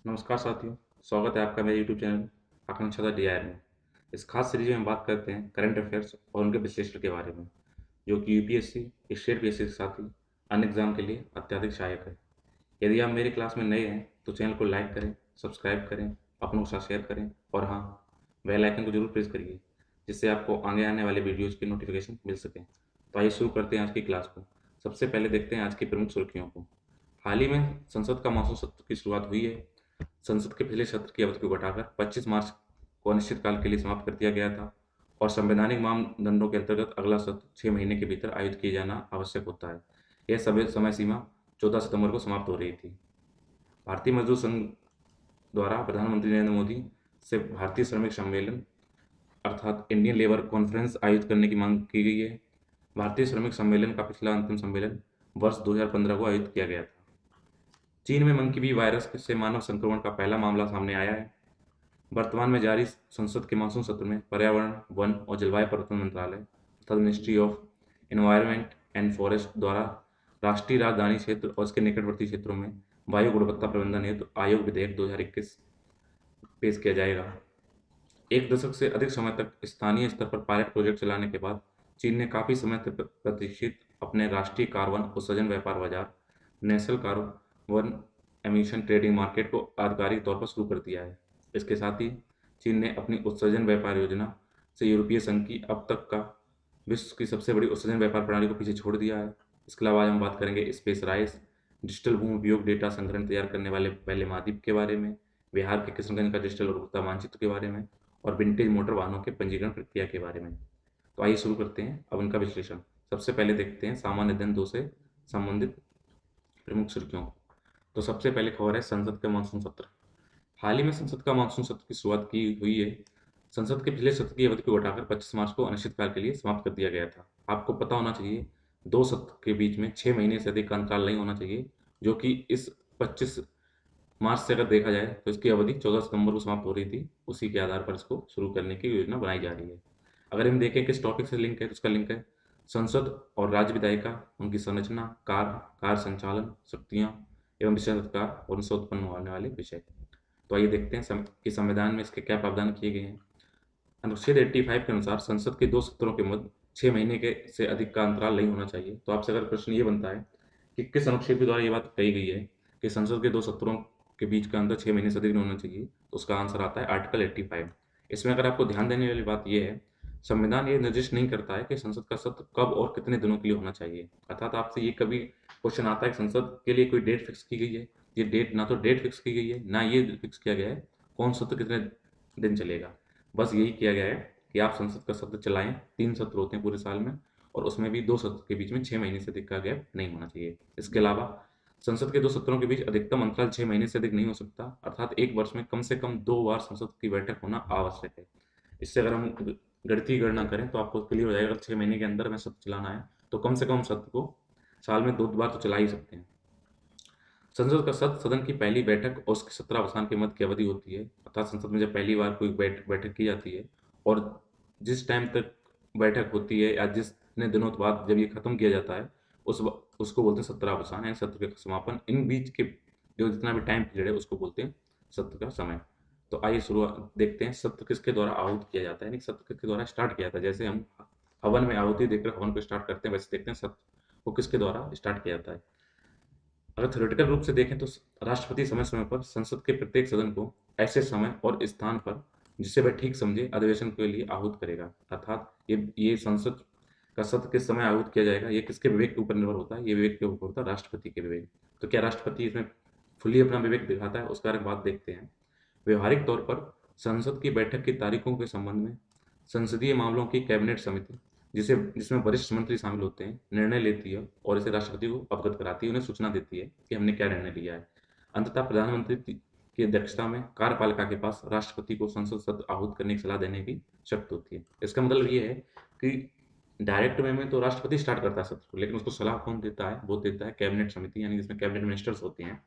नमस्कार साथियों, स्वागत है आपका मेरे यूट्यूब चैनल आकांक्षा डीआर में। इस खास सीरीज में हम बात करते हैं करंट अफेयर्स और उनके विश्लेषण के बारे में, जो कि यूपीएससी, स्टेट पीएससी के साथ ही अन्य एग्जाम के लिए अत्यधिक सहायक है। यदि आप मेरी क्लास में नए हैं तो चैनल को लाइक करें, सब्सक्राइब करें, अपनों के साथ शेयर करें और हाँ, बेल आइकन को जरूर प्रेस करिए, जिससे आपको आगे आने वाले वीडियोज़ की नोटिफिकेशन मिल सके। तो आइए शुरू करते हैं आज की क्लास को। सबसे पहले देखते हैं आज की प्रमुख सुर्खियों को। हाल ही में संसद का मानसून सत्र की शुरुआत हुई है। संसद के पिछले सत्र की अवधि को घटाकर 25 मार्च को अनिश्चितकाल के लिए समाप्त कर दिया गया था और संवैधानिक मानदंडों के अंतर्गत अगला सत्र 6 महीने के भीतर आयोजित किया जाना आवश्यक होता है। यह समय सीमा 14 सितंबर को समाप्त हो रही थी। भारतीय मजदूर संघ द्वारा प्रधानमंत्री नरेंद्र मोदी से भारतीय श्रमिक सम्मेलन अर्थात इंडियन लेबर कॉन्फ्रेंस आयोजित करने की मांग की गई है। भारतीय श्रमिक सम्मेलन का पिछला अंतिम सम्मेलन वर्ष 2015 को आयोजित किया गया था। चीन में मंकी बी वायरस से मानव संक्रमण का पहला मामला सामने आया है। वर्तमान में जारी संसद के मानसून सत्र में पर्यावरण, वन और जलवायु परिवर्तन मंत्रालय तथा ministry of environment and forest द्वारा राष्ट्रीय राजधानी क्षेत्र और इसके निकटवर्ती क्षेत्रों में वायु गुणवत्ता प्रबंधन हेतु आयोग विधेयक 2021 पेश किया जाएगा। एक दशक से अधिक समय तक स्थानीय स्तर पर पायलट प्रोजेक्ट चलाने के बाद चीन ने काफी समय तक प्रतीक्षित अपने राष्ट्रीय कार्बन उत्सर्जन व्यापार बाजार national carbon emission trading market को आधिकारिक तौर पर शुरू कर दिया है। इसके साथ ही चीन ने अपनी उत्सर्जन व्यापार योजना से यूरोपीय संघ की अब तक का विश्व की सबसे बड़ी उत्सर्जन व्यापार प्रणाली को पीछे छोड़ दिया है। इसके अलावा आज हम बात करेंगे स्पेस राइस, डिजिटल भूमि उपयोग डेटा संग्रहण तैयार करने वाले पहले महाद्वीप के बारे में, बिहार के किशनगंज का डिजिटल उपभोक्ता मानचित्र के बारे में और विंटेज मोटर वाहनों के पंजीकरण प्रक्रिया के बारे में। तो आइए शुरू करते हैं अब इनका विश्लेषण। सबसे पहले देखते हैं सामान्य अध्ययन 2 से संबंधित प्रमुख सुर्खियों को। तो सबसे पहले खबर है संसद का मानसून सत्र। हाल ही में संसद का मानसून सत्र की शुरुआत की हुई है। संसद के पिछले सत्र की अवधि को घटाकर 25 मार्च को अनिश्चितकाल के लिए समाप्त कर दिया गया था। आपको पता होना चाहिए, दो सत्र के बीच में 6 महीने से अधिक का अंतराल नहीं होना चाहिए, जो कि इस 25 मार्च से अगर देखा जाए तो इसकी अवधि 14 सितंबर को समाप्त हो रही थी। उसी के आधार पर इसको शुरू करने की योजना बनाई जा रही है। अगर हम देखें किस टॉपिक से लिंक है तो उसका लिंक है संसद और राज्य विधायिका, उनकी संरचना, कार्य संचालन, शक्तियाँ एवं विशेषाधिकार और उनसे उत्पन्न होने वाले विषय। तो आइए देखते हैं कि संविधान में इसके क्या प्रावधान किए गए हैं। अनुच्छेद 85 के अनुसार संसद के दो सत्रों के मध्य 6 महीने के से अधिक का अंतराल नहीं होना चाहिए। तो आपसे अगर प्रश्न ये बनता है कि किस अनुच्छेद के द्वारा ये बात कही गई है कि संसद के दो सत्रों के बीच का अंतर 6 महीने से अधिक नहीं होना चाहिए, तो उसका आंसर आता है आर्टिकल 85। इसमें अगर आपको ध्यान देने वाली बात यह है, संविधान ये निर्दिष्ट नहीं करता है कि संसद का सत्र कब और कितने दिनों के लिए होना चाहिए। अर्थात आपसे ये कभी क्वेश्चन आता है कि संसद के लिए कोई डेट फिक्स की गई है, ये डेट ना तो डेट फिक्स की गई है ना ये फिक्स किया गया है कौन सत्र कितने दिन चलेगा। बस यही किया गया है कि आप संसद का सत्र चलाएं। 3 सत्र होते हैं पूरे साल में और उसमें भी 2 सत्र के बीच में 6 महीने से अधिक का गैप नहीं होना चाहिए। इसके अलावा संसद के 2 सत्रों के बीच अधिकतम अंतराल 6 महीने से अधिक नहीं हो सकता, अर्थात एक वर्ष में कम से कम 2 बार संसद की बैठक होना आवश्यक है। इससे अगर हम गणितीय गणना करें तो आपको क्लियर हो जाएगा, अगर 6 महीने के अंदर हमें सत्र चलाना है तो कम से कम सत्र को साल में 2 बार तो चला ही सकते हैं। संसद का सदन की पहली बैठक और उसके सत्रावसान के मध्य की अवधि होती है। अर्थात संसद में जब पहली बार कोई बैठक की जाती है और जिस टाइम तक बैठक होती है या जितने दिनों बाद जब ये खत्म किया जाता है उसको बोलते हैं सत्रावसान यानी सत्र का समापन। इन बीच के जो जितना भी टाइम पीरियड है उसको बोलते हैं सत्र का समय। तो आइए शुरुआत देखते हैं सत्र किसके द्वारा आहूत किया जाता है, यानी सत्र किसके द्वारा स्टार्ट किया जाता है। जैसे हम हवन में आहुति देकर हवन को स्टार्ट करते हैं, वैसे देखते हैं सत्र को किसके द्वारा स्टार्ट किया जाता है। अगर थ्योरेटिकल रूप से देखें तो राष्ट्रपति समय समय पर संसद के प्रत्येक सदन को ऐसे समय और स्थान पर जिसे वह ठीक समझे अधिवेशन के लिए आहूत करेगा। अर्थात ये संसद का सत्र किस समय आहूत किया जाएगा ये किसके विवेक के ऊपर निर्भर होता है, ये विवेक के ऊपर होता है राष्ट्रपति के विवेक। तो क्या राष्ट्रपति इसमें फुल्ली अपना विवेक दिखाता है, उसका बात देखते हैं। व्यवहारिक तौर पर संसद की बैठक की तारीखों के संबंध में संसदीय मामलों की कैबिनेट समिति जिसमें वरिष्ठ मंत्री शामिल होते हैं निर्णय लेती है और इसे राष्ट्रपति को अवगत कराती है, उन्हें सूचना देती है कि हमने क्या निर्णय लिया है। अंततः प्रधानमंत्री की अध्यक्षता में कार्यपालिका के पास राष्ट्रपति को संसद सत्र आहूत करने की सलाह देने की शक्ति होती है। इसका मतलब ये है कि डायरेक्ट वे में तो राष्ट्रपति स्टार्ट करता है सत्र को, लेकिन उसको सलाह कौन देता है, वो देता है कैबिनेट समिति, यानी जिसमें कैबिनेट मिनिस्टर्स होते हैं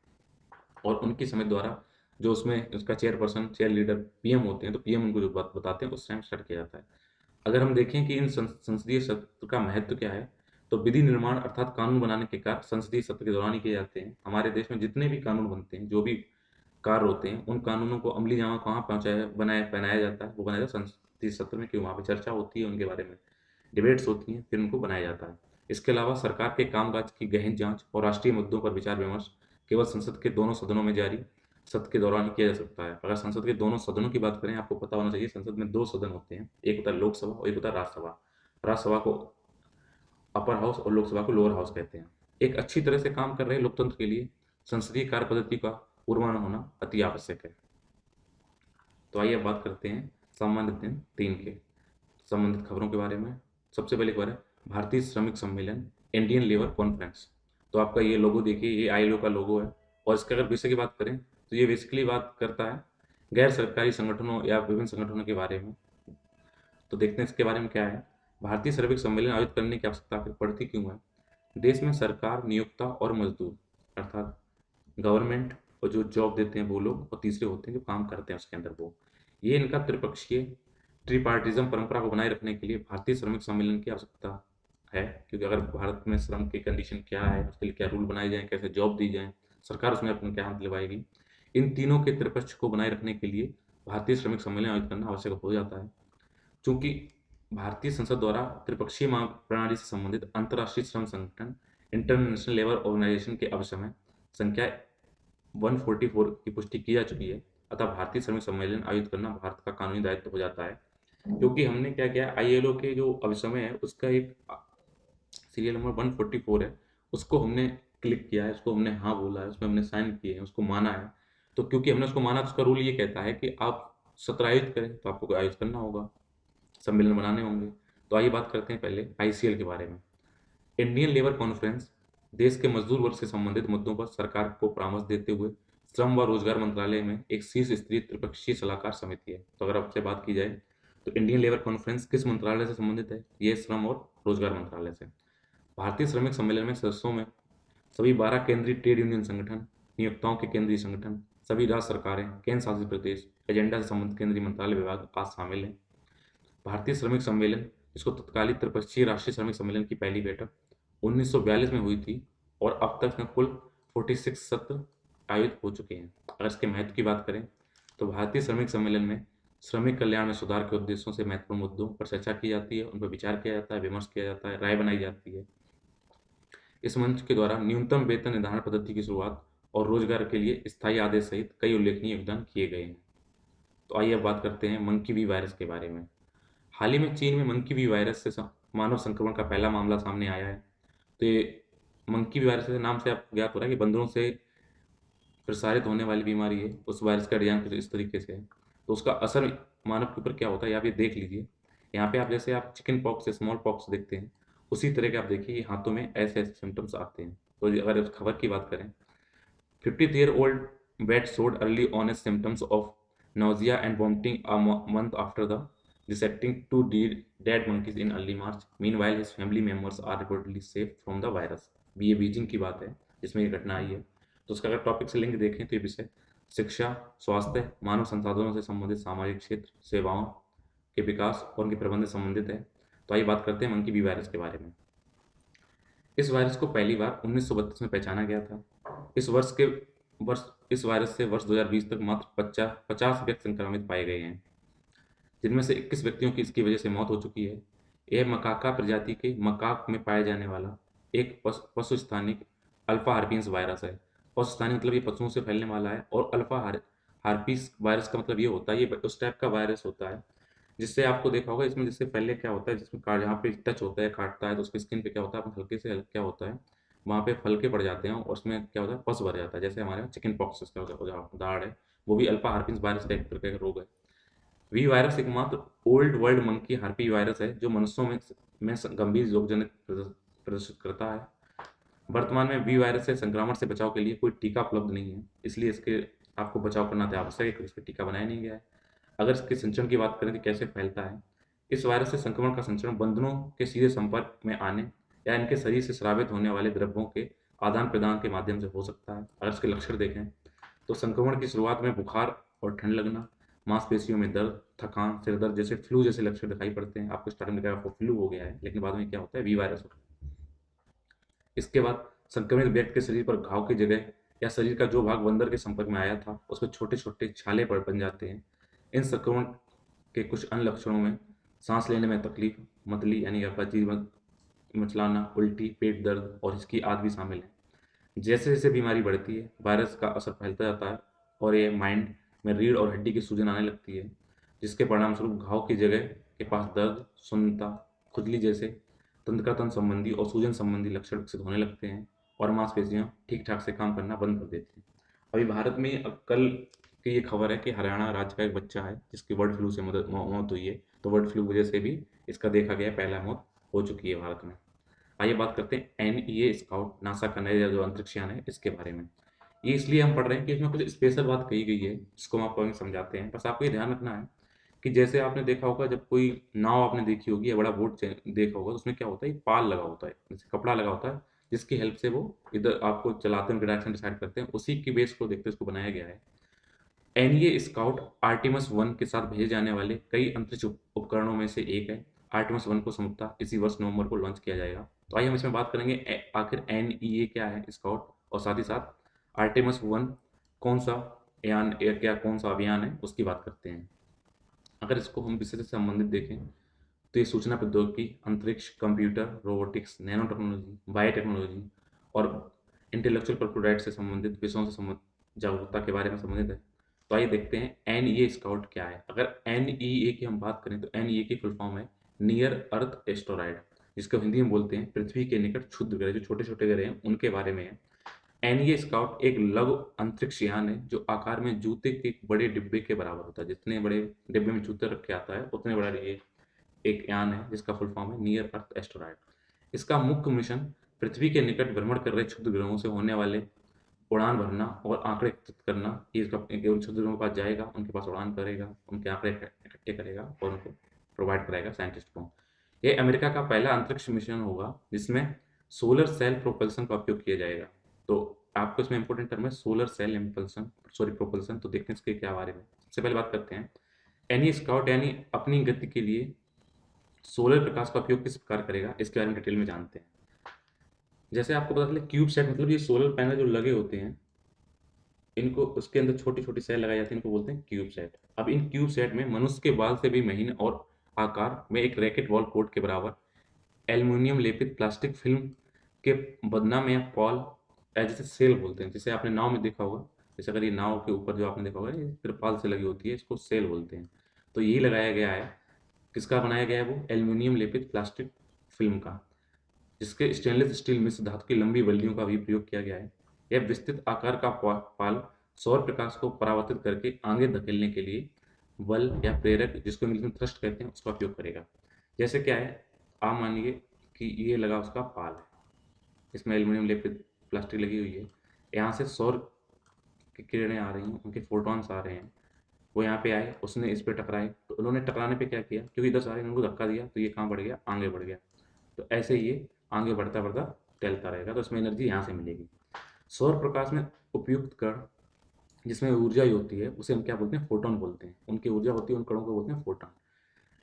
और उनकी समिति द्वारा जो उसमें उसका चेयरपर्सन चेयर लीडर पीएम होते हैं, तो पीएम उनको जो बात बताते हैं उस टाइम स्टार्ट किया जाता है। अगर हम देखें कि इन संसदीय सत्र का महत्व क्या है, तो विधि निर्माण अर्थात कानून बनाने के कार्य संसदीय सत्र के दौरान ही किए जाते हैं। हमारे देश में जितने भी कानून बनते हैं, जो भी कार्य होते हैं, उन कानूनों को अमली जामा कहाँ पहुँचाया बनाया पहनाया जाता है, वो बनाया जाता है संसदीय सत्र में, क्यों वहाँ पे चर्चा होती है उनके बारे में, डिबेट्स होती हैं, फिर उनको बनाया जाता है। इसके अलावा सरकार के कामकाज की गहन जांच और राष्ट्रीय मुद्दों पर विचार विमर्श केवल संसद के दोनों सदनों में जारी सत्र के दौरान ही किया जा सकता है। अगर संसद के दोनों सदनों की बात करें, आपको पता होना चाहिए संसद में दो सदन होते हैं, एक होता है लोकसभा और एक होता है राज्यसभा। राज्यसभा को अपर हाउस और लोकसभा को लोअर हाउस कहते हैं। एक अच्छी तरह से काम कर रहे लोकतंत्र के लिए संसदीय कार्य पद्धति का पूर्वानुमान होना अति आवश्यक है। तो आइए अब बात करते हैं सम्मानित दिन 3 के संबंधित खबरों के बारे में। सबसे पहले खबर है भारतीय श्रमिक सम्मेलन, इंडियन लेबर कॉन्फ्रेंस। तो आपका ये लोगो देखिए, ये आईएलओ का लोगो है, और इसके अगर विषय की बात करें तो ये बेसिकली बात करता है गैर सरकारी संगठनों या विभिन्न संगठनों के बारे में। तो देखते हैं इसके बारे में क्या है। भारतीय श्रमिक सम्मेलन आयोजित करने की आवश्यकता पड़ती क्यों है? देश में सरकार, नियोक्ता और मजदूर अर्थात गवर्नमेंट और जो जॉब देते हैं वो लोग, और तीसरे होते हैं जो काम करते हैं उसके अंदर वो, ये इनका त्रिपक्षीय ट्रिपार्टिज्म परंपरा को बनाए रखने के लिए भारतीय श्रमिक सम्मेलन की आवश्यकता है। क्योंकि अगर भारत में श्रम की कंडीशन क्या है, उसके लिए क्या रूल बनाए जाएँ, कैसे जॉब दी जाए, सरकार उसमें अपना क्या हाथ दिलवाएगी, इन तीनों के त्रिपक्ष को बनाए रखने के लिए भारतीय श्रमिक सम्मेलन आयोजित करना आवश्यक हो जाता है। चूंकि भारतीय संसद द्वारा त्रिपक्षीय प्रणाली से संबंधित अंतर्राष्ट्रीय श्रम संगठन इंटरनेशनल लेबर ऑर्गेनाइजेशन के अब समय संख्या 144 की पुष्टि की जा चुकी है, अतः भारतीय श्रमिक सम्मेलन आयोजित करना भारत का कानूनी दायित्व हो जाता है। क्योंकि हमने क्या किया, आईएलओ के जो अभिसमय है उसका एक सीरियल नंबर 144 है, उसको हमने क्लिक किया है, उसको हमने हाँ बोला है, उसमें हमने साइन किए हैं, उसको माना है। तो क्योंकि हमने उसको माना तो उसका रूल ये कहता है कि आप सत्र आयोजित करें तो आपको आयोजित करना होगा, सम्मेलन बनाने होंगे। तो आइए बात करते हैं पहले आईसीएल के बारे में। इंडियन लेबर कॉन्फ्रेंस देश के मजदूर वर्ग से संबंधित मुद्दों पर सरकार को परामर्श देते हुए श्रम व रोजगार मंत्रालय में एक शीर्ष स्तरीय त्रिपक्षीय सलाहकार समिति है। तो अगर आपसे बात की जाए तो इंडियन लेबर कॉन्फ्रेंस किस मंत्रालय से संबंधित है? ये श्रम और रोजगार मंत्रालय से। भारतीय श्रमिक सम्मेलन में सदस्यों में सभी 12 केंद्रीय ट्रेड यूनियन संगठन, नियोक्ताओं के केंद्रीय संगठन, सभी राज्य सरकारें, केंद्र शासित प्रदेश, एजेंडा से संबंधित केंद्रीय मंत्रालय विभाग आज शामिल हैं। भारतीय श्रमिक सम्मेलन, इसको तत्कालीन त्रिपक्षीय राष्ट्रीय श्रमिक सम्मेलन की पहली बैठक 1942 में हुई थी, और अब तक में कुल 46 सत्र आयोजित हो चुके हैं। अगर इसके महत्व की बात करें तो भारतीय श्रमिक सम्मेलन में श्रमिक कल्याण में सुधार के उद्देश्यों से महत्वपूर्ण मुद्दों पर चर्चा की जाती है, उन पर विचार किया जाता है, विमर्श किया जाता है, राय बनाई जाती है। इस मंच के द्वारा न्यूनतम वेतन निर्धारण पद्धति की शुरुआत और रोजगार के लिए स्थायी आदेश सहित कई उल्लेखनीय योगदान किए गए हैं। तो आइए अब बात करते हैं मंकी बी वायरस के बारे में। हाल ही में चीन में मंकी बी वायरस से मानव संक्रमण का पहला मामला सामने आया है। तो ये मंकी बी वायरस के नाम से आपको ज्ञात हो रहा है कि बंदरों से प्रसारित होने वाली बीमारी है। उस वायरस का डिजाइन कुछ इस तरीके से है। तो उसका असर मानव के ऊपर क्या होता है, आप ये देख लीजिए। यहाँ पे आप जैसे आप चिकन पॉक्स या स्मॉल पॉक्स देखते हैं, उसी तरह के आप देखिए हाथों में ऐसे ऐसे सिम्टम्स आते हैं। तो अगर उस खबर की बात करें, 50-year-old vet showed early honest symptoms of nausea and vomiting a month after the dissecting two dead monkeys in early March. Meanwhile, his family members are reportedly safe from the virus. ये Beijing की बात है जिसमें ये घटना आई है। तो उसका अगर टॉपिक से लिंक देखें तो ये विषय शिक्षा, स्वास्थ्य, मानव संसाधनों से संबंधित सामाजिक क्षेत्र, सेवाओं के विकास और उनके प्रबंध से संबंधित है। तो आइए बात करते हैं मंकी बी वायरस के बारे में। इस वायरस को पहली बार 1932 में पहचाना गया था। इस वायरस से वर्ष 2020 तक मात्र 50 व्यक्ति संक्रमित पाए गए हैं, जिनमें से 21 व्यक्तियों की इसकी वजह से मौत हो चुकी है। यह मकाका प्रजाति के मकाक में पाया जाने वाला एक पशु स्थानिक अल्फा हार्पिस वायरस है। पशु स्थानिक मतलब ये पशुओं से फैलने वाला है, और अल्फा हार्पिस वायरस का मतलब ये होता है, ये उस टाइप का वायरस होता है जिससे आपको देखा होगा, इसमें जिससे पहले क्या होता है, जिसमें जहाँ पे टच होता है, काटता है, तो उसकी स्किन पे क्या होता है, हल्के से क्या होता है, वहाँ पे फलके पड़ जाते हैं, और उसमें क्या होता है, पस भर जाता है। जैसे हमारे यहाँ चिकन पॉक्स इसका उदाहरण है, वो भी अल्फा हार्पिस वायरस का एक प्रकार का रोग है। वी वायरस एकमात्र old world monkey harpy virus है जो मनुष्यों में गंभीर रोगजनक प्रदर्शित करता है। वर्तमान में वी वायरस से संक्रमण से बचाव के लिए कोई टीका उपलब्ध नहीं है, इसलिए इसके आपको बचाव करना आवश्यक है, क्योंकि इसका टीका बनाया नहीं गया है। अगर इसके संचरण की बात करें तो कैसे फैलता है, इस वायरस से संक्रमण का संचरण बंदरों के सीधे संपर्क में आने या इनके शरीर से स्रावित होने वाले द्रव्यों के आदान प्रदान के माध्यम से हो सकता है। अगर इसके लक्षण देखें तो संक्रमण की शुरुआत में बुखार और ठंड लगना, मांसपेशियों में दर्द, थकान, सिर दर्द जैसे फ्लू जैसे लक्षण दिखाई पड़ते हैं। आपको स्टार्टिंग में आपको फ्लू हो गया है, लेकिन बाद में क्या होता है, वी वायरस होता है। इसके बाद संक्रमित व्यक्ति के शरीर पर घाव की जगह या शरीर का जो भाग बंदर के संपर्क में आया था उसमें छोटे छोटे छाले पड़ बन जाते हैं। इन संक्रमण के कुछ अन्य लक्षणों में सांस लेने में तकलीफ, मतली यानी आपका जीवन मचलाना, उल्टी, पेट दर्द और हिचकी आदि भी शामिल है। जैसे जैसे बीमारी बढ़ती है वायरस का असर फैलता जाता है और ये माइंड में रीढ़ और हड्डी की सूजन आने लगती है, जिसके परिणामस्वरूप घाव की जगह के पास दर्द, शून्यता, खुजली जैसे तंत्रिका संबंधी और सूजन संबंधी लक्षण विकसित होने लगते हैं और मांसपेशियां ठीक ठाक से काम करना बंद कर देती हैं। अभी भारत में अब कल की ये खबर है कि हरियाणा राज्य का एक बच्चा है जिसकी बर्ड फ्लू से मौत हुई है। तो बर्ड फ्लू वजह से भी इसका देखा गया पहला मौत हो चुकी है भारत में। आइए बात करते हैं एनईए स्काउट, नासा का नया जो अंतरिक्ष यान है इसके बारे में। ये इसलिए हम पढ़ रहे हैं कि इसमें कुछ स्पेशल बात कही गई है जिसको हम आपको आगे समझाते हैं। बस आपको ये ध्यान रखना है कि जैसे आपने देखा होगा जब कोई नाव आपने देखी होगी या बड़ा बोट देखा होगा तो उसमें क्या होता है, एक पाल लगा होता है, जैसे कपड़ा लगा होता है जिसकी हेल्प से वो इधर आपको चलाते हैं, डायरेक्शन डिसाइड करते हैं। उसी की बेस को देखते इसको बनाया गया है। एनईए स्काउट आर्टेमिस 1 के साथ भेजे जाने वाले कई अंतरिक्ष उपकरणों में से एक है। आर्टेमिस 1 को संभवतः इसी वर्ष नवंबर को लॉन्च किया जाएगा। तो आइए हम इसमें बात करेंगे आखिर एनईए क्या है स्काउट, और साथ ही साथ आर्टेमिस 1 कौन सा यान या क्या कौन सा अभियान है उसकी बात करते हैं। अगर इसको हम विषय से संबंधित देखें तो ये सूचना प्रौद्योगिकी, अंतरिक्ष, computer, robotics, nano technology, biotechnology और इंटेलेक्चुअल प्रॉपर्टी राइट से संबंधित विषयों से संबंधित जागरूकता के बारे में संबंधित है। तो आइए देखते हैं एनईए स्काउट क्या है। अगर एनईए की हम बात करें तो एनईए की फुल फॉर्म है नियर अर्थ एस्टेरॉयड, जिसको हिंदी में बोलते हैं पृथ्वी के निकट क्षुद्र ग्रह, जो छोटे छोटे ग्रह हैं उनके बारे में है। एनईए स्काउट एक लघु अंतरिक्ष यान है जो आकार में जूते के एक बड़े डिब्बे के बराबर होता है। जितने बड़े डिब्बे में जूते रखे आता है उतने बड़ा ये एक यान है जिसका फुल फॉर्म है नियर अर्थ एस्टेरॉयड। इसका मुख्य मिशन पृथ्वी के निकट भ्रमण कर रहे क्षुद्र ग्रहों से होने वाले उड़ान भरना और आंकड़े एकत्रित करना। ये उन क्षुद्र ग्रहों के पास जाएगा, उनके पास उड़ान करेगा, उनके आंकड़े इकट्ठे करेगा और उनको प्रोवाइड कराएगा साइंटिस्ट को। यह अमेरिका का पहला अंतरिक्ष मिशन होगा जिसमें सोलर सेल प्रोपल्सन का उपयोग किया जाएगा। तो आपको इसमें इंपॉर्टेंट टर्म है सोलर सेल इम्पल्सन, सॉरी प्रोपल्सन। तो देखते हैं इसके क्या बारे में। सबसे पहले बात करते हैं एनी स्काउट यानी अपनी गति के लिए सोलर प्रकाश का उपयोग किस प्रकार करेगा, इसके बारे में डिटेल में जानते हैं। जैसे आपको पता चले क्यूब सेट, मतलब ये सोलर पैनल जो लगे होते हैं इनको उसके अंदर छोटी छोटी सेल लगाई जाती है, इनको बोलते हैं क्यूब सेट। अब इन क्यूब सेट में मनुष्य के बाल से भी महीन और आकार में एक रैकेट बॉल कोट के बराबर एल्युमिनियम लेपित प्लास्टिक फिल्म के बदना में पॉल जैसे सेल बोलते हैं। जैसे आपने नाव में देखा होगा, जैसे अगर ये नाव के ऊपर जो आपने देखा होगा ये तिरपाल से लगी होती है, इसको सेल बोलते हैं। तो यही लगाया गया है। किसका बनाया गया है वो? एल्युमिनियम लेपित प्लास्टिक फिल्म का, जिसके स्टेनलेस स्टील मिश्र धातु की लंबी बल्लियों का भी प्रयोग किया गया है। यह विस्तृत आकार का पाल सौर प्रकाश को परावर्तित करके आगे धकेलने के लिए बल या प्रेरक, जिसको इंग्लिश में थ्रस्ट कहते हैं, उसका उपयोग करेगा। जैसे क्या है, आप मानिए कि ये लगा उसका पाल है, इसमें एल्युमिनियम लेपित प्लास्टिक लगी हुई है, यहाँ से सौर की किरणें आ रही हैं, उनके फोटॉन्स आ रहे हैं, वो यहाँ पे आए, उसने इस पे टकराए, तो उन्होंने टकराने पे क्या किया, क्योंकि इधर से आ रहे हैं उनको धक्का दिया, तो ये कहाँ बढ़ गया, आगे बढ़ गया। तो ऐसे ही ये आगे बढ़ता बढ़ता टहलता रहेगा, तो इसमें एनर्जी यहाँ से मिलेगी। सौर प्रकाश में उपयुक्त कण जिसमें ऊर्जा ही होती है उसे हम क्या बोलते हैं? फोटोन बोलते हैं। उनकी ऊर्जा होती है, उन कणों को बोलते हैं फोटोन।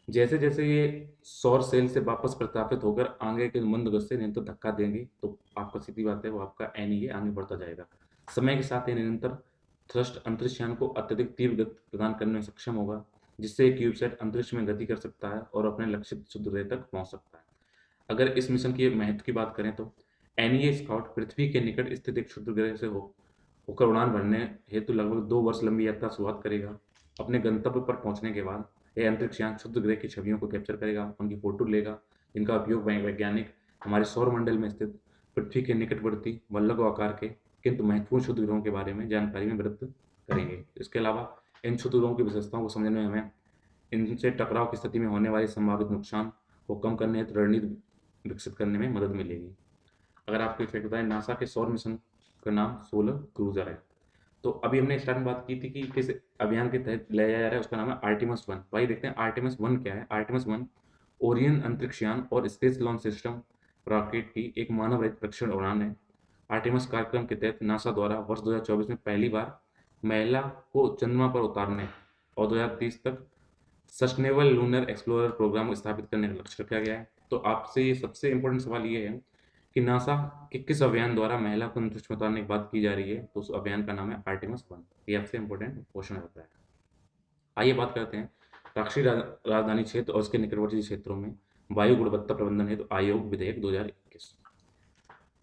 जैसे जैसे ये सौर सेल से वापस प्रतापित होकर आगे के मंद गति से निरंतर धक्का देंगे तो आपका सीधी बात है वो आपका एनईए आगे बढ़ता जाएगा। समय के साथ ये निरंतर थ्रस्ट अंतरिक्ष यान को अत्यधिक तीव्र गति प्रदान करने में सक्षम होगा, जिससे क्यूबसैट अंतरिक्ष में गति कर सकता है और अपने लक्षित शुद्ध ग्रह तक पहुंच सकता है। अगर इस मिशन की महत्व की बात करें तो एनईए स्काउट पृथ्वी के निकट स्थित एक क्षुद्र ग्रह से होकर उड़ान भरने हेतु लगभग 2 वर्ष लंबी यात्रा शुरुआत करेगा। अपने गंतव्य पर पहुंचने के बाद यह अंतरिक्ष यान क्षुद्र ग्रह की छवियों को कैप्चर करेगा, उनकी फोटो लेगा, जिनका उपयोग वैज्ञानिक हमारे सौर मंडल में स्थित पृथ्वी के निकटवर्ती व लघु आकार के किंतु महत्वपूर्ण क्षुद्र ग्रहों के बारे में जानकारी में वृद्धि करेंगे। इसके अलावा इन क्षुद्र ग्रहों की विशेषताओं को समझने में हमें इनसे टकराव की स्थिति में होने वाले संभावित नुकसान को कम करने हेतु रणनीति विकसित करने में मदद मिलेगी। अगर आपको इफेक्ट बताएं, नासा के सौर मिशन का नाम सोलर क्रूजर है। तो अभी हमने स्टार्ट में बात की थी कि किस अभियान के तहत ले जाया जा रहा है, उसका नाम है आर्टेमिस 1। तो आइए देखते हैं आर्टेमिस 1 क्या है। आर्टेमिस 1 ओरियन अंतरिक्ष यान और स्पेस लॉन्च सिस्टम रॉकेट की एक मानव रहित परीक्षण उड़ान है। आर्टेमिस कार्यक्रम के तहत नासा द्वारा वर्ष 2024 में पहली बार महिला को चंद्रमा पर उतारने और 2030 तक सस्टेनेबल लूनर एक्सप्लोरर प्रोग्राम स्थापित करने का लक्ष्य रखा गया है। तो आपसे ये सबसे इंपॉर्टेंट सवाल ये है कि नासा के किस अभियान द्वारा महिला को अंतरिक्ष में उतारने की बात की जा रही है, तो उस अभियान का नाम है आर्टेमिस 1। ये आपसे इंपॉर्टेंट क्वेश्चन रहता है। आइए बात करते हैं राष्ट्रीय राजधानी क्षेत्र और उसके निकटवर्ती क्षेत्रों में वायु गुणवत्ता प्रबंधन हेतु आयोग विधेयक 2021।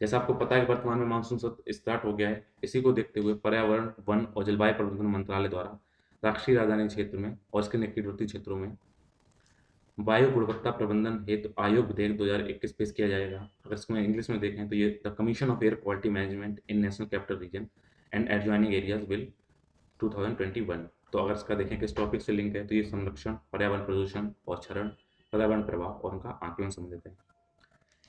जैसा आपको पता है कि वर्तमान में मानसून सत्र स्टार्ट हो गया है। इसी को देखते हुए पर्यावरण, वन और जलवायु प्रबंधन मंत्रालय द्वारा राष्ट्रीय राजधानी क्षेत्र में और इसके निकटवर्ती क्षेत्रों में वायु गुणवत्ता प्रबंधन हेतु आयोग विधेयक 2021 पेश किया जाएगा। अगर इसको इंग्लिश में देखें तो ये the commission of air quality management in national capital region and adjoining areas bill 2021। तो अगर इसका देखें किस टॉपिक से लिंक है, तो ये संरक्षण, पर्यावरण प्रदूषण और क्षरण, पर्यावरण प्रभाव और उनका आकलन संबंधित है।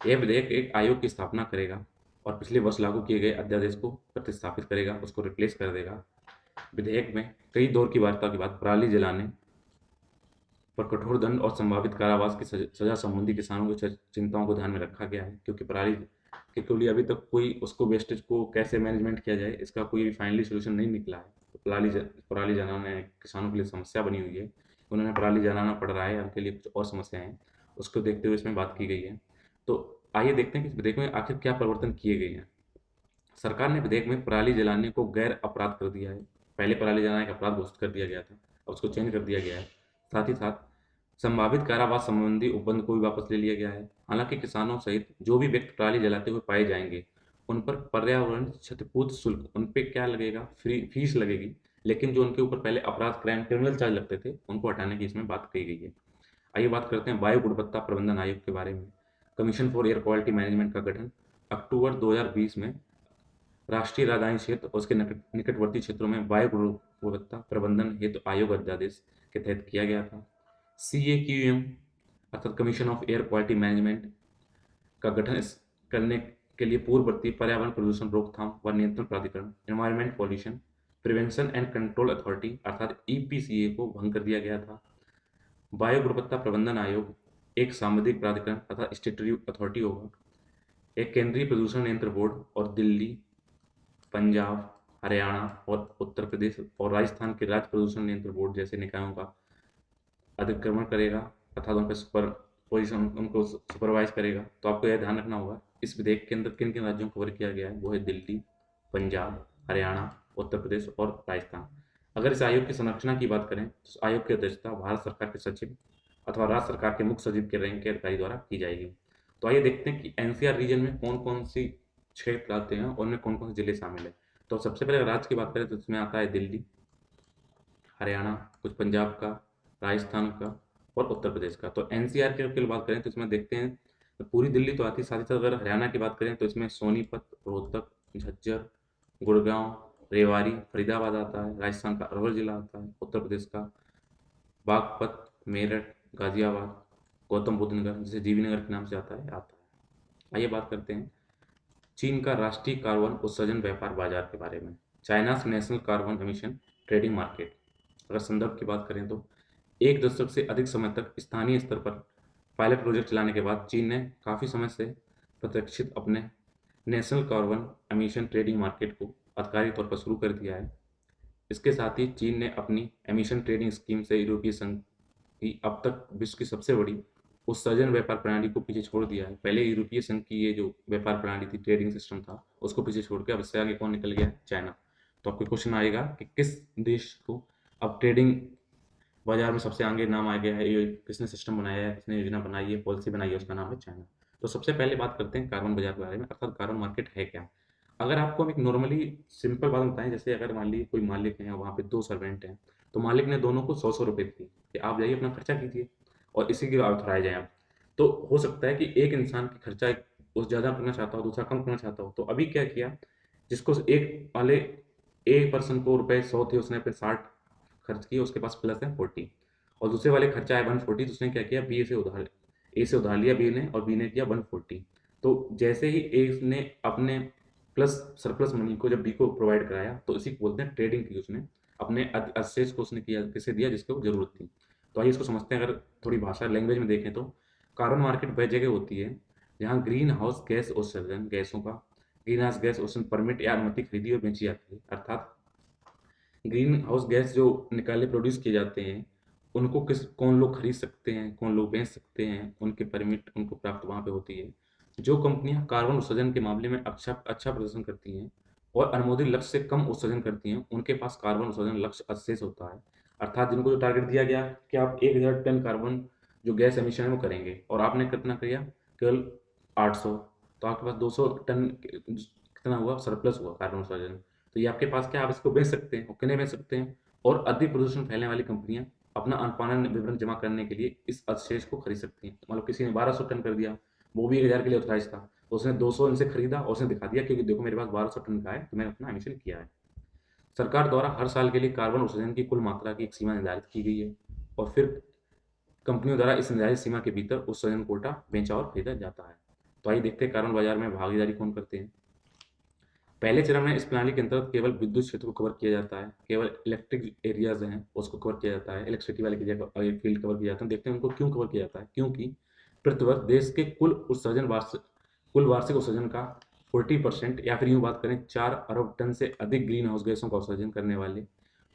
यह विधेयक एक आयोग की स्थापना करेगा और पिछले वर्ष लागू किए गए अध्यादेश को प्रतिस्थापित करेगा, उसको रिप्लेस कर देगा। विधेयक में कई दौर की वार्ता के बाद पराली जलाने पर कठोर दंड और संभावित कारावास की सजा संबंधी किसानों की चिंताओं को ध्यान में रखा गया है, क्योंकि पराली के लिए अभी तक कोई उसको वेस्टेज को कैसे मैनेजमेंट किया जाए, इसका कोई फाइनली सोल्यूशन नहीं निकला है। तो पराली जलाना किसानों के लिए समस्या बनी हुई है, उन्होंने पराली जलाना पड़ रहा है, उनके लिए कुछ और समस्याएं हैं, उसको देखते हुए इसमें बात की गई है। तो आइए देखते हैं कि इस विधेयक में आखिर क्या परिवर्तन किए गए हैं। सरकार ने विधेयक में पराली जलाने को गैर अपराध कर दिया है। पहले पराली जलाने का अपराध घोषित कर दिया गया था, अब उसको चेंज कर दिया गया है। साथ ही साथ संभावित कारावास संबंधी उपबंध को भी वापस ले लिया गया है। हालांकि किसानों सहित जो भी व्यक्ति पराली जलाते हुए पाए जाएंगे उन पर पर्यावरण क्षतिपूर्ति शुल्क, उन पर क्या लगेगा, फ्री फीस लगेगी, लेकिन जो उनके ऊपर पहले अपराध क्रिमिनल चार्ज लगते थे उनको हटाने की इसमें बात कही गई है। आइए बात करते हैं वायु गुणवत्ता प्रबंधन आयोग के बारे में। Commission for air quality management का गठन अक्टूबर 2020 में राष्ट्रीय राजधानी क्षेत्र और उसके निकटवर्ती क्षेत्रों में वायु गुणवत्ता प्रबंधन हेतु आयोग अध्यादेश के तहत किया गया था। CAQM अर्थात commission of air quality management का गठन करने के लिए पूर्ववर्ती पर्यावरण प्रदूषण रोकथाम व नियंत्रण प्राधिकरण environment pollution prevention and control authority अर्थात EPCA को भंग कर दिया गया था। वायु गुणवत्ता प्रबंधन आयोग एक सामुदायिक प्राधिकरण अर्थात स्टेटरी अथॉरिटी होगा। एक केंद्रीय प्रदूषण नियंत्रण बोर्ड और दिल्ली, पंजाब, हरियाणा और उत्तर प्रदेश और राजस्थान के राज्य प्रदूषण नियंत्रण बोर्ड जैसे निकायों का अधिक्रमण करेगा अर्थात उन पर उनको सुपरवाइज करेगा। तो आपको यह ध्यान रखना होगा इस विधेयक के अंदर किन किन राज्यों को कवर किया गया है, वो है दिल्ली, पंजाब, हरियाणा, उत्तर प्रदेश और राजस्थान। अगर इस आयोग की संरचना की बात करें तो इस आयोग की अध्यक्षता भारत सरकार के सचिव अथवा राज्य सरकार के मुख्य सचिव के रैंक के अधिकारी द्वारा की जाएगी। तो आइए देखते हैं कि NCR रीजन में कौन कौन सी क्षेत्र आते हैं और उनमें कौन कौन से जिले शामिल है। तो सबसे पहले राज्य की बात करें तो इसमें आता है दिल्ली, हरियाणा, कुछ पंजाब का, राजस्थान का और उत्तर प्रदेश का। तो NCR की बात करें तो इसमें देखते हैं तो पूरी दिल्ली तो आती है, साथ ही साथ अगर हरियाणा की बात करें तो इसमें सोनीपत, रोहतक, झज्जर, गुड़गांव, रेवाड़ी, फरीदाबाद आता है। राजस्थान का अलवर जिला आता है। उत्तर प्रदेश का बागपत, मेरठ, गाजियाबाद, गौतम बुद्ध नगर जिसे जीवी नगर के नाम से आता है। आइए बात करते हैं चीन का राष्ट्रीय कार्बन उत्सर्जन व्यापार बाजार के बारे में। China's national carbon emission trading market. अगर संदर्भ की बात करें तो 1 दशक से अधिक समय तक स्थानीय स्तर पर पायलट प्रोजेक्ट चलाने के बाद चीन ने काफ़ी समय से प्रतीक्षित अपने national carbon emission trading market को आधिकारिक तौर पर शुरू कर दिया है। इसके साथ ही चीन ने अपनी एमिशन ट्रेडिंग स्कीम से यूरोपीय संघ की अब तक विश्व की सबसे बड़ी उत्सर्जन व्यापार प्रणाली को पीछे छोड़ दिया है। पहले यूरोपीय संघ की ये जो व्यापार प्रणाली थी, ट्रेडिंग सिस्टम था, उसको पीछे छोड़ के अब इससे आगे कौन निकल गया? चाइना। तो आपको क्वेश्चन आएगा कि किस देश को अब ट्रेडिंग बाजार में सबसे आगे नाम आ गया है, ये किसने सिस्टम बनाया है, किसने योजना बनाई है, पॉलिसी बनाई है, उसका नाम है चाइना। तो सबसे पहले बात करते हैं कार्बन बाजार के बारे में, अर्थात कार्बन मार्केट है क्या। अगर आपको हम एक नॉर्मली सिंपल बात बताएं, जैसे अगर मान लीजिए कोई मालिक है, वहाँ पे 2 सर्वेंट हैं, तो मालिक ने दोनों को 100-100 रुपये दिए कि आप जाइए अपना खर्चा कीजिए और इसी के ऑथराइज हैं आप। तो हो सकता है कि एक इंसान की खर्चा उस ज़्यादा करना चाहता हो, दूसरा कम करना चाहता हो। तो अभी क्या किया, जिसको एक वाले एक पर्सन को रुपए 100 थे, उसने पे 60 खर्च किए, उसके पास प्लस है 40, और दूसरे वाले खर्चा है 140, तो उसने क्या किया, ए से उधार लिया बी ने, और बी ने किया 140। तो जैसे ही ए ने अपने प्लस सरप्लस मनी को जब बी को प्रोवाइड कराया, तो इसी को बोलते हैं ट्रेडिंग की। उसने अपने अवशेष को उसने किया, किसे दिया, जिसको जरूरत थी। तो आइए इसको समझते हैं। अगर थोड़ी भाषा लैंग्वेज में देखें तो कार्बन मार्केट वह जगह होती है जहाँ ग्रीन हाउस गैस उत्सर्जन गैसों का ग्रीन हाउस गैस उत्सर्जन परमिट या अनुमति खरीदी और बेची जाती है। अर्थात ग्रीन हाउस गैस जो निकाले प्रोड्यूस किए जाते हैं, उनको कौन लोग खरीद सकते हैं, कौन लोग बेच सकते हैं, उनके परमिट उनको प्राप्त वहाँ पे होती है। जो कंपनियां कार्बन उत्सर्जन के मामले में अच्छा अच्छा प्रदर्शन करती हैं और अनुमोदित लक्ष्य से कम उत्सर्जन करती हैं, उनके पास कार्बन उत्सर्जन लक्ष्य अवशेष होता है। अर्थात जिनको जो टारगेट दिया गया कि आप 1000 टन कार्बन जो गैस एमिशन है वो करेंगे, और आपने कितना किया, केवल 800, तो आपके पास 200 टन कितना हुआ, सरप्लस हुआ कार्बन उत्सर्जन। तो ये आपके पास क्या, आप इसको बेच सकते हैं और कितने बेच सकते हैं, और अधिक प्रदूषण फैलने वाली कंपनियां अपना अनुपालन विवरण जमा करने के लिए इस अवशेष को खरीद सकती हैं। मतलब किसी ने 1200 टन कर दिया, वो भी 1000 के लिए ऑथराइज था, तो उसने 200 इनसे खरीदा और उसने दिखा दिया कि देखो मेरे पास 1200 टन का है, तो मैंने अपना एमिशन किया है। सरकार द्वारा हर साल के लिए कार्बन उत्सर्जन की कुल मात्रा की एक सीमा निर्धारित की गई है, और फिर कंपनियों द्वारा इस निर्धारित सीमा के भीतर उत्सर्जन कोटा बेचा और खरीदा जाता है। तो आइए देखते हैं कार्बन बाजार में भागीदारी कौन करते हैं। पहले चरण में इस प्रणाली के अंतर्गत केवल विद्युत क्षेत्र को कवर किया जाता है, केवल इलेक्ट्रिक एरियाज हैं उसको कवर किया जाता है, इलेक्ट्रिसिटी वाले की जगह फील्ड कवर किया जाता है। देखते हैं उनको क्यों कवर किया जाता है, क्योंकि प्रतिवर्ष देश के कुल वार्षिक उत्सर्जन का 40%, या फिर यूं बात करें 4 अरब टन से अधिक ग्रीन हाउस गैसों का उत्सर्जन करने वाले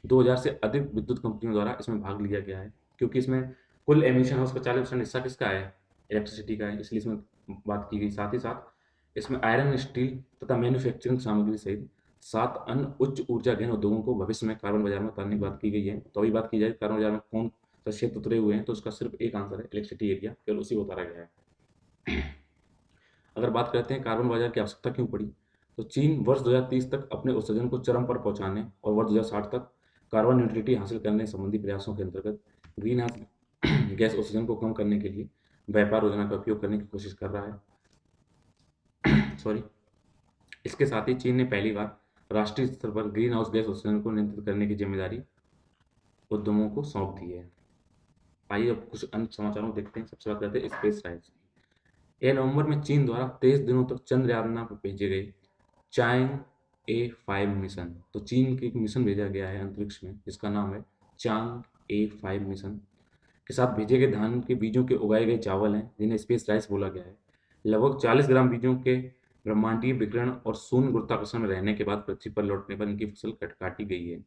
2000 से अधिक विद्युत कंपनियों द्वारा इसमें भाग लिया गया है। क्योंकि इसमें कुल एमिशन है उसका 40% हिस्सा किसका है, इलेक्ट्रिसिटी का है, इसलिए इसमें बात की गई। साथ ही साथ इसमें आयरन, स्टील तथा मैन्युफैक्चरिंग सामग्री सहित 7 अन्य उच्च ऊर्जा गहन उद्योगों को भविष्य में कार्बन बाजार में उतारने की बात की गई है। तो अभी बात की जाए कार्बन बाजार में कौन सा क्षेत्र उतरे हुए हैं, तो उसका सिर्फ एक आंसर है, इलेक्ट्रिसिटी एरिया, केवल उसी को उतारा गया है। अगर बात करते हैं कार्बन बाजार की आवश्यकता क्यों पड़ी, तो चीन वर्ष 2030 तक अपने उत्सर्जन को चरम पर पहुंचाने और वर्ष 2060 तक कार्बन न्यूट्रलिटी हासिल करने संबंधी प्रयासों के अंतर्गत ग्रीन हाउस गैस उत्सर्जन को कम करने के लिए व्यापार योजना का उपयोग करने की कोशिश कर रहा है। सॉरी। इसके साथ ही चीन ने पहली बार राष्ट्रीय स्तर पर ग्रीन हाउस गैस उत्सर्जन को नियंत्रित करने की जिम्मेदारी उद्यमों को सौंप दी है। आइए अब कुछ अन्य समाचारों को देखते हैं। सबसे बात करते हैं स्पेस राइट्स। यह नवंबर में चीन द्वारा 23 दिनों तक चंद्रयान पर भेजे गए चांग A5 मिशन, तो चीन के एक मिशन भेजा गया है अंतरिक्ष में जिसका नाम है चांग A5 मिशन, के साथ भेजे गए धान के बीजों के उगाए गए चावल हैं जिन्हें स्पेस राइस बोला गया है। लगभग 40 ग्राम बीजों के ब्रह्मांडीय विकिरण और शून्य गुरुत्वाकर्षण में रहने के बाद पृथ्वी पर लौटने पर इनकी फसल काटी गई है।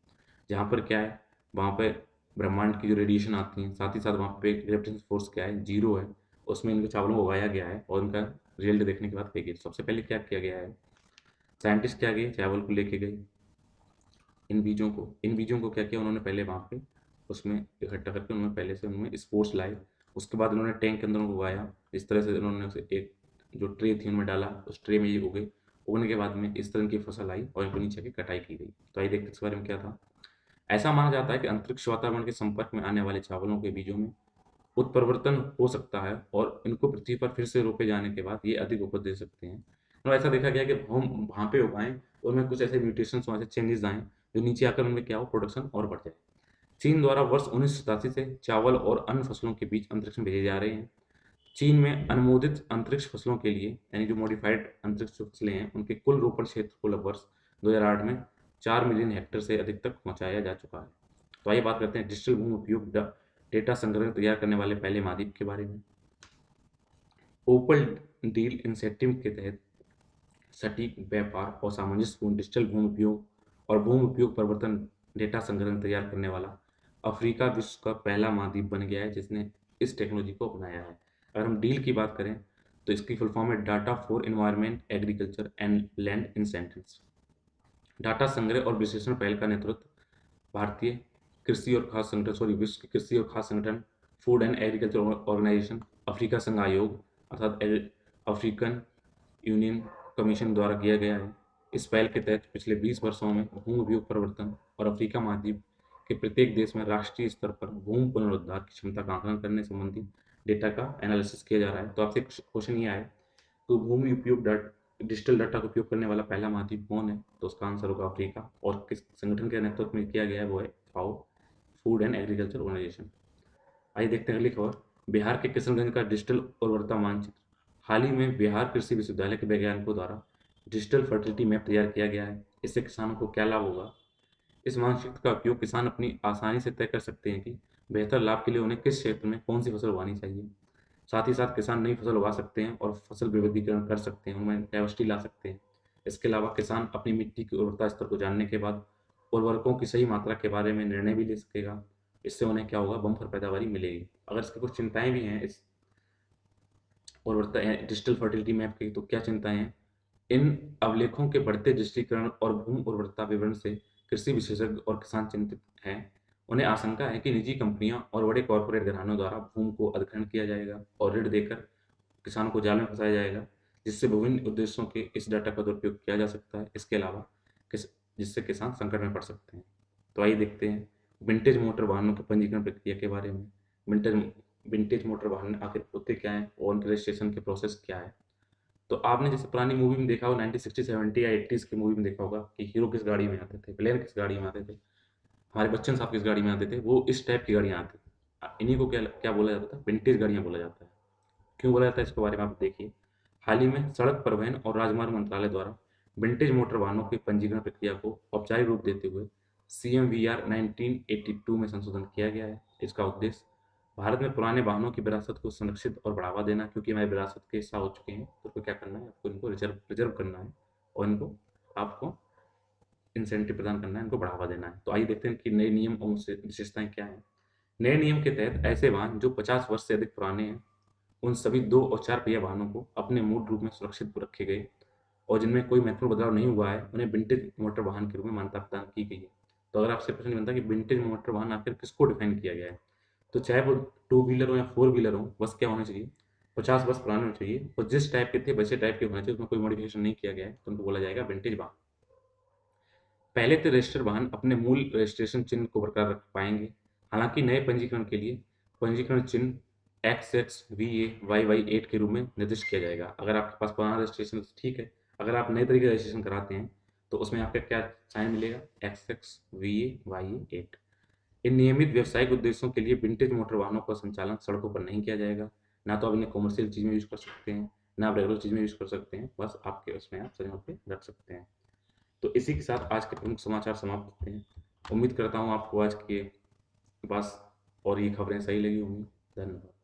जहाँ पर क्या है, वहाँ पे ब्रह्मांड की जो रेडिएशन आती है, साथ ही साथ वहाँ पे ग्रेविटेशन फोर्स क्या है, जीरो है, उसमें इनके चावलों को उगाया गया है और इनका रिजल्ट देखने के बाद फेंके। सबसे पहले क्या किया गया है, साइंटिस्ट क्या गए, चावल को लेके गए, इन बीजों को क्या किया उन्होंने, पहले वहाँ पे उसमें इकट्ठा करके उन्होंने पहले से उनमें स्पोर्स लाए। उसके बाद उन्होंने टैंक के अंदर उनको उगाया। इस तरह से उन्होंने उसे एक जो ट्रे थी उनमें डाला, उस ट्रे में ये उगे। उगने के बाद में इस तरह की फसल आई और इनको नीचे की कटाई की गई। तो आइए देखते हैं इस बारे में क्या था। ऐसा माना जाता है कि अंतरिक्ष वातावरण के संपर्क में आने वाले चावलों के बीजों में उत्परिवर्तन हो सकता है और इनको पृथ्वी पर फिर से रोपे जाने के बाद ये अधिक उपज दे सकते हैं। तो ऐसा देखा गया कि हम वहाँ पे उगाएं और उनमें कुछ ऐसे म्यूटेशंस वहाँ से चेंजेस आएँ जो नीचे आकर उनमें क्या हो, प्रोडक्शन और बढ़ जाए। चीन द्वारा वर्ष 1987 से चावल और अन्य फसलों के बीज अंतरिक्ष में भेजे जा रहे हैं। चीन में अनुमोदित अंतरिक्ष फसलों के लिए, यानी जो मॉडिफाइड अंतरिक्ष जो फसलें हैं, उनके कुल रोपण क्षेत्र को लगभग वर्ष 2008 में 4 मिलियन हेक्टेयर से अधिक तक पहुंचाया जा चुका है। तो आइए बात करते हैं डिजिटल भूमि उपयोग डेटा संग्रह तैयार करने वाले पहले महाद्वीप के बारे में। ओपल डील इनिशिएटिव के तहत सटीक व्यापार और सामंजस्यपूर्ण डिजिटल भूमि उपयोग और भूमि उपयोग परिवर्तन डेटा संग्रह तैयार करने वाला अफ्रीका विश्व का पहला महाद्वीप बन गया है जिसने इस टेक्नोलॉजी को अपनाया है। अगर हम डील की बात करें तो इसकी फुल फॉर्म है data for environment, agriculture and land incentives. Data संग्रह और विश्लेषण पहल का नेतृत्व भारतीय कृषि और खाद्य संगठन, विश्व कृषि और खाद्य संगठन, food and agriculture organization, Africa संघ आयोग अर्थात अफ्रीकन यूनियन कमीशन द्वारा किया गया है। इस पहल के तहत पिछले 20 वर्षों में भूमि उपयोग परिवर्तन और अफ्रीका महाद्वीप के प्रत्येक देश में राष्ट्रीय स्तर पर भूमि पुनरुद्धार की क्षमता का आकलन करने संबंधी डेटा का एनालिसिस किया जा रहा है। तो आपसे क्वेश्चन ये आए, तो भूमि उपयोग डिजिटल डाटा का उपयोग करने वाला पहला महाद्वीप कौन है, तो उसका आंसर होगा अफ्रीका। और किस संगठन के नेतृत्व में किया गया है, वो है फाओ, फूड एंड एग्रीकल्चर ऑर्गेनाइजेशन। आइए देखते हैं अगली खबर। बिहार के किशनगंज का डिजिटल उर्वरता मानचित्र। हाल ही में बिहार कृषि विश्वविद्यालय के वैज्ञानिकों द्वारा डिजिटल फर्टिलिटी मैप तैयार किया गया है। इससे किसानों को क्या लाभ होगा, इस मानचित्र का उपयोग किसान अपनी आसानी से तय कर सकते हैं कि बेहतर लाभ के लिए उन्हें किस क्षेत्र में कौन सी फसल उगानी चाहिए। साथ ही साथ किसान नई फसल उगा सकते हैं और फसल विविधीकरण कर सकते हैं, उनमें डाइवर्सिटी ला सकते हैं। इसके अलावा किसान अपनी मिट्टी की उर्वरता स्तर को जानने के बाद उर्वरकों की सही मात्रा के बारे में निर्णय भी ले सकेगा। इससे उन्हें क्या होगा, बम्पर पैदावारी मिलेगी। अगर इसकी कुछ चिंताएं भी हैं उर्वरता डिजिटल फर्टिलिटी मैप की तो क्या चिंताएं हैं? इन अवलेखों के बढ़ते डिजिटीकरण और भूमि उर्वरता विवरण से कृषि विशेषज्ञ और किसान चिंतित हैं। उन्हें आशंका है कि निजी कंपनियां और बड़े कॉरपोरेट घरानों द्वारा भूमि को अधिग्रहण किया जाएगा और ऋण देकर किसानों को जाल में फंसाया जाएगा, जिससे विभिन्न उद्देश्यों के इस डाटा का दुरुपयोग किया जा सकता है। इसके अलावा किस जिससे किसान संकट में पड़ सकते हैं। तो आइए देखते हैं विंटेज मोटर वाहनों की पंजीकरण प्रक्रिया के बारे में। विंटेज विंटेज मोटर वाहन आखिर होते क्या हैं और उनके रजिस्ट्रेशन के प्रोसेस क्या है? तो आपने जैसे पुरानी मूवी में देखा हो 1960, 70 या 80s की मूवी में देखा होगा कि हीरो किस गाड़ी में आते थे, विलेन किस गाड़ी में आते थे, हमारे बच्चन साहब किस गाड़ी में आते थे, वो इस टाइप की गाड़ियाँ आती थी। इन्हीं को क्या क्या बोला जाता था? विंटेज गाड़ियाँ बोला जाता है। क्यों बोला जाता है इसके बारे में आप देखिए। हाल ही में सड़क परिवहन और राजमार्ग मंत्रालय द्वारा विंटेज मोटर वाहनों की पंजीकरण प्रक्रिया को औपचारिक रूप देते हुए CMVR 1982 में संशोधन किया गया है। इसका उद्देश्य भारत में पुराने वाहनों की विरासत को संरक्षित और बढ़ावा देना, क्योंकि हमारे विरासत के हिस्सा हो चुके हैं, तो उसको क्या करना है, आपको इनको रिजर्व रिजर्व करना है और इनको आपको इंसेंटिव प्रदान करना है, इनको बढ़ावा देना है। तो आइए देखते हैं कि नए नियम और विशेषताएं क्या हैं। नए नियम के तहत ऐसे वाहन जो 50 वर्ष से अधिक पुराने हैं, उन सभी 2 और 4 पहिया वाहनों को अपने मूल रूप में सुरक्षित रखे गए और जिनमें कोई महत्वपूर्ण बदलाव नहीं हुआ है, उन्हें विंटेज मोटर वाहन के रूप में मान्यता प्रदान की गई है। तो अगर आपसे प्रश्न बनता है कि विंटेज मोटर वाहन आखिर किसको डिफाइन किया गया है, तो चाहे वो टू व्हीलर हो या फोर व्हीलर हो, बस क्या होना चाहिए, 50 वर्ष पुराने होने चाहिए और जिस टाइप के थे वैसे टाइप के होना चाहिए, उसमें कोई मॉडिफिकेशन नहीं किया गया है, तो उनको बोला जाएगा विंटेज वाहन। पहले से रजिस्टर्ड वाहन अपने मूल रजिस्ट्रेशन चिन्ह को बरकरार रख पाएंगे। हालांकि नए पंजीकरण के लिए पंजीकरण चिन्ह XXVA YY8 के रूप में निर्दिष्ट किया जाएगा। अगर आपके पास पुराना रजिस्ट्रेशन है तो ठीक है, अगर आप नए तरीके से रजिस्ट्रेशन कराते हैं तो उसमें आपका क्या साइन मिलेगा, XXVA YA8। इन नियमित व्यावसायिक उद्देश्यों के लिए विंटेज मोटर वाहनों का संचालन सड़कों पर नहीं किया जाएगा। ना तो आप इन्हें कॉमर्शियल चीज़ में यूज कर सकते हैं, ना आप रेगुलर चीज़ में यूज कर सकते हैं, बस आपके उसमें आप सड़कों पे रख सकते हैं। तो इसी के साथ आज के प्रमुख समाचार समाप्त होते हैं। उम्मीद करता हूँ आपको आज के बस और ये खबरें सही लगी होंगी। धन्यवाद।